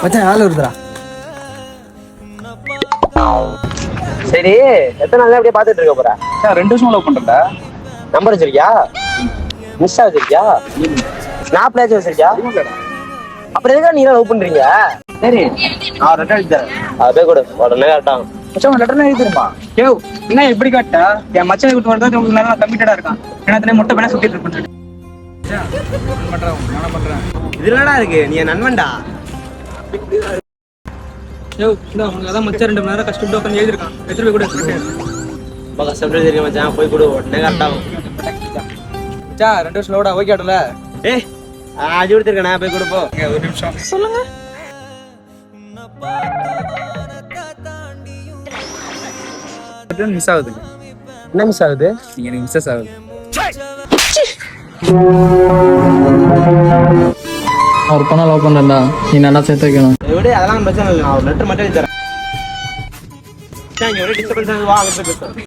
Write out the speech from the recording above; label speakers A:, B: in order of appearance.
A: மச்சான் ஆள் வருதுடா.
B: சரி, எத்தனை நாள் அப்படியே பாத்துட்டு இருக்க போற?
C: 2 வருஷம் லவ் பண்றேன்டா.
B: நம்பர் வச்சிருக்கியா? மிஸ்ஸா வச்சிருக்கியா? ஸ்னாப்லாச்சும் வச்சிருக்கியா? அப்புறம் எதுக்கா நீங்க லவ் பண்றீங்க?
C: சரி, நான் லெட்டர் எழுதி தரேன்.
B: அதே கூட உடனே காட்டான்.
C: மச்சான் லெட்டர் எழுதி தருமா? கேவ் என்ன எப்படி காட்டா? என் மச்சான் விட்டு வரது உங்களுக்கு நல்லா கமிட்டடா இருக்கான். ஏன்னா முட்டை வேணா சுத்திட்டு இருப்பேன். பண்றேன்
B: இது என்னடா இருக்கு? நீ என் நண்பன்டா.
C: அதான் மச்சான் 2 மணி நேரம் கஷ்டப்பட்டு உட்காந்து எழுதிருக்கான். எத்தனை கூட
B: ரொம்ப கஷ்டப்பட்டு தெரியும் மச்சான், போய் கொடு உடனே காட்டாகும்.
C: மச்சான் 2 வருஷம் லோடா ஓகே ஆடும்ல?
B: ஏய் அடி கொடுத்துருக்கேன், போய் கொடுப்போம்.
C: ஒரு நிமிஷம் சொல்லுங்க. மிஸ் ஆகுது.
B: என்ன மிஸ் ஆகுது?
C: நீங்க எனக்கு மிஸ்ஸஸ் ஆகுது.
A: ஒரு பொண்ணை லவ் பண்றேன்டா, நீ நல்லா சேர்த்து வைக்கணும்.
B: விட அதெல்லாம் பிரச்சனை இல்லை, நான் ஒரு லெட்டர் மட்டும் எழுதி தரேன். ஒரே டிஸ்டர்பன்ஸ் வா,